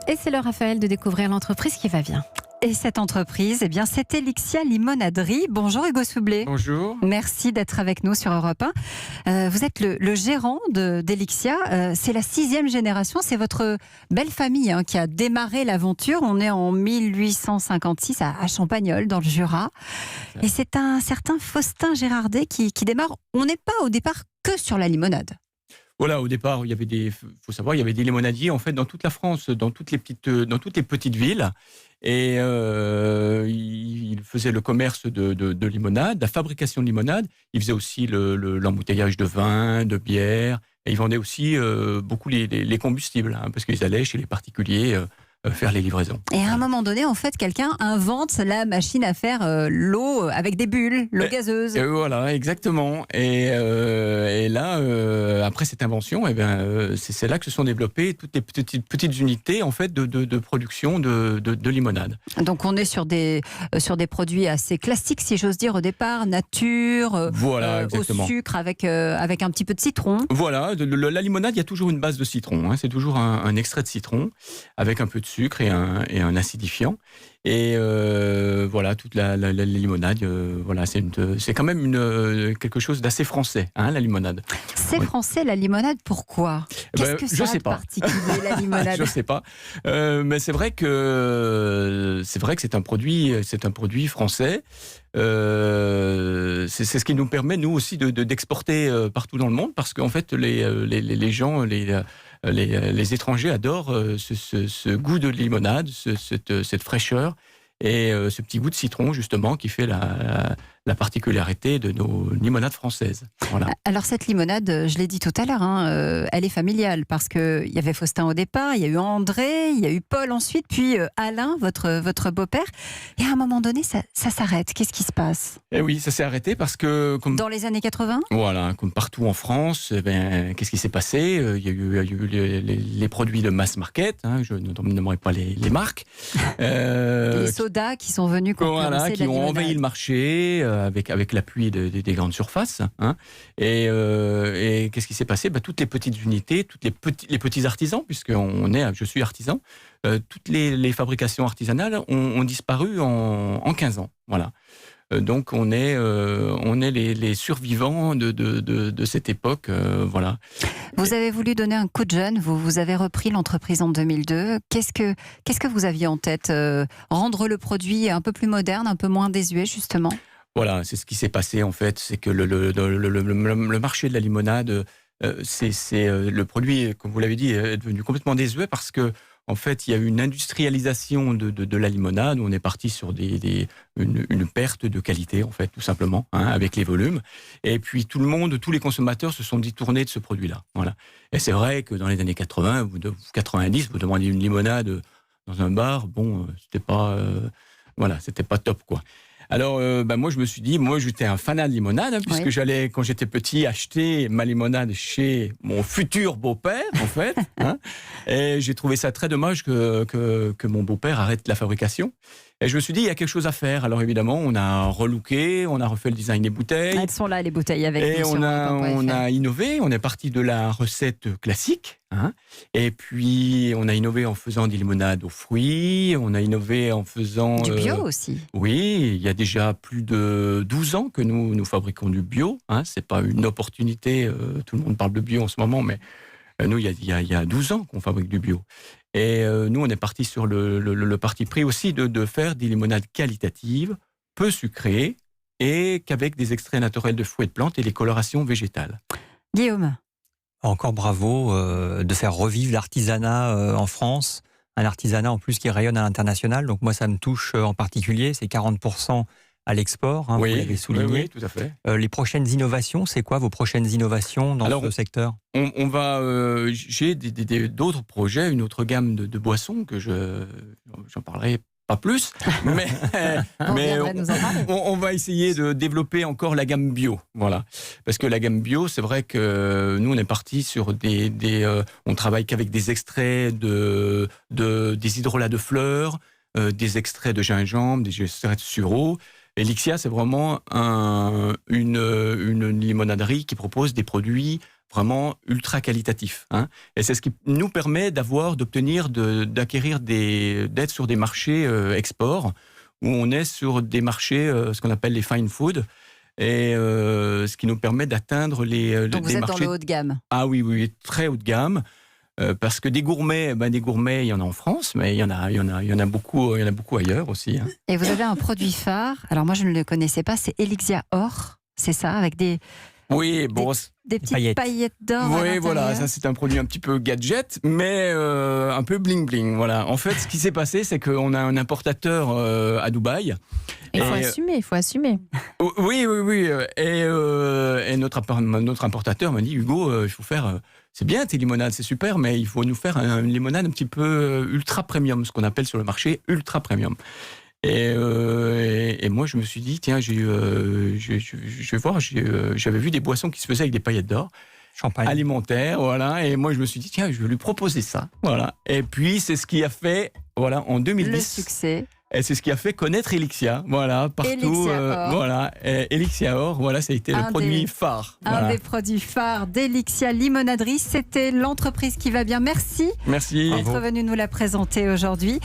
Et c'est l'heure, Raphaël, de découvrir l'entreprise qui va bien. Et cette entreprise, eh bien, c'est Elixia Limonaderie. Bonjour Hugo Soublé. Bonjour. Merci d'être avec nous sur Europe 1. Vous êtes le gérant d'Elixia. C'est la 6e génération. C'est votre belle famille qui a démarré l'aventure. On est en 1856 à Champagnole, dans le Jura. Et c'est un certain Faustin Gérardet qui démarre. On n'est pas au départ que sur la limonade. Voilà, au départ, il y avait il y avait des limonadiers en fait dans toute la France, dans toutes les petites villes. Et il faisait le commerce de limonade, la fabrication de limonade. Il faisait aussi l'embouteillage de vin, de bière. Et il vendait aussi beaucoup les combustibles, parce qu'ils allaient chez les particuliers faire les livraisons. Et à un moment donné, en fait, quelqu'un invente la machine à faire l'eau avec des bulles, l'eau gazeuse. Voilà, exactement. Et là, après cette invention, c'est là que se sont développées toutes les petites unités en fait de production de limonade. Donc on est sur des produits assez classiques, si j'ose dire, au départ, nature, voilà, au sucre avec un petit peu de citron. Voilà, la limonade, il y a toujours une base de citron. C'est toujours un extrait de citron avec un peu de sucre et un acidifiant. Et voilà, toute la limonade, voilà, c'est quand même quelque chose d'assez français, la limonade. C'est français, la limonade, pourquoi ? Qu'est-ce que ça a de particulier, la limonade ? Je sais pas, mais c'est vrai que c'est un produit français. C'est ce qui nous permet, nous aussi, d'exporter partout dans le monde, parce qu'en fait, les gens, les étrangers adorent ce goût de limonade, cette fraîcheur et ce petit goût de citron, justement, qui fait la particularité de nos limonades françaises. Voilà. Alors cette limonade, je l'ai dit tout à l'heure, elle est familiale, parce qu'il y avait Faustin au départ, il y a eu André, il y a eu Paul ensuite, puis Alain, votre beau-père. Et à un moment donné, ça s'arrête. Qu'est-ce qui se passe ? Eh oui, ça s'est arrêté parce que... Dans les années 80 ? Voilà, comme partout en France, qu'est-ce qui s'est passé ? Il y a eu les produits de mass market, je ne nommerai pas les marques. Les sodas qui sont venus concurrencer qui ont envahi le marché avec l'appui des grandes surfaces. Et qu'est-ce qui s'est passé ? Toutes les petites unités, les petits artisans, je suis artisan, toutes les fabrications artisanales ont disparu en 15 ans. Voilà. Donc on est les survivants de cette époque, voilà. Vous avez voulu donner un coup de jeune, vous avez repris l'entreprise en 2002. Qu'est-ce que vous aviez en tête ? Rendre le produit un peu plus moderne, un peu moins désuet, justement ? Voilà, c'est ce qui s'est passé en fait, c'est que le marché de la limonade, le produit, comme vous l'avez dit, est devenu complètement désuet parce que en fait, il y a eu une industrialisation de la limonade où on est parti sur une perte de qualité, en fait, tout simplement, avec les volumes. Et puis tous les consommateurs se sont détournés de ce produit-là. Voilà. Et c'est vrai que dans les années 80, 90, vous demandiez une limonade dans un bar, c'était pas top, quoi. Alors, moi, je me suis dit, j'étais un fanat de limonade, puisque j'allais, quand j'étais petit, acheter ma limonade chez mon futur beau-père, en fait. Et j'ai trouvé ça très dommage que mon beau-père arrête la fabrication. Et je me suis dit, il y a quelque chose à faire. Alors, évidemment, on a relooké, on a refait le design des bouteilles. Elles sont là, les bouteilles, avec nous. Et on a innové, on est parti de la recette classique. Et puis, on a innové en faisant des limonades aux fruits, on a innové en faisant... Du bio aussi. Oui, il y a déjà plus de 12 ans que nous fabriquons du bio. C'est pas une opportunité, tout le monde parle de bio en ce moment, mais nous, il y a 12 ans qu'on fabrique du bio. Et nous, on est parti sur le parti pris aussi de faire des limonades qualitatives, peu sucrées, et qu'avec des extraits naturels de fruits et de plantes et des colorations végétales. Guillaume. Encore bravo de faire revivre l'artisanat en France, un artisanat en plus qui rayonne à l'international. Donc moi, ça me touche en particulier, c'est 40% à l'export, vous l'avez souligné. Oui, tout à fait. Les prochaines innovations, c'est quoi vos prochaines innovations dans ce secteur ? J'ai d'autres projets, une autre gamme de boissons que j'en parlerai pas plus, mais on va essayer de développer encore la gamme bio, voilà. Parce que la gamme bio, c'est vrai que nous on est parti sur on travaille qu'avec des extraits des hydrolats de fleurs, des extraits de gingembre, des extraits de sureau. Elixia, c'est vraiment une limonaderie qui propose des produits vraiment ultra qualitatif. Hein. Et c'est ce qui nous permet d'acquérir d'être sur des marchés export, où on est sur des marchés, ce qu'on appelle les fine food, et ce qui nous permet d'atteindre Donc vous êtes dans le haut de gamme. Ah oui, très haut de gamme. Parce que des gourmets, il y en a en France, mais il y en a beaucoup ailleurs aussi. Hein. Et vous avez un produit phare. Alors moi, je ne le connaissais pas. C'est Elixia Or. C'est ça, avec des petites paillettes d'or. Oui, voilà, ça c'est un produit un petit peu gadget, mais un peu bling bling. Voilà. En fait, ce qui s'est passé, c'est qu'on a un importateur à Dubaï. Il faut assumer. Oui. Et notre importateur m'a dit, Hugo, il faut faire. C'est bien tes limonades, c'est super, mais il faut nous faire une limonade un petit peu ultra premium, ce qu'on appelle sur le marché ultra premium. Et moi, je me suis dit, tiens, je vais voir, j'avais vu des boissons qui se faisaient avec des paillettes d'or. Champagne. Alimentaire, voilà. Et moi, je me suis dit, tiens, je vais lui proposer ça. Voilà. Et puis, c'est ce qui a fait, voilà, en 2010. Le succès. Et c'est ce qui a fait connaître Elixia, voilà, partout. Elixia Or. Voilà, Elixia Or, voilà, ça a été le produit phare. Un des produits phares d'Elixia Limonaderie. C'était l'entreprise qui va bien. Merci. Merci. D'être venu nous la présenter aujourd'hui.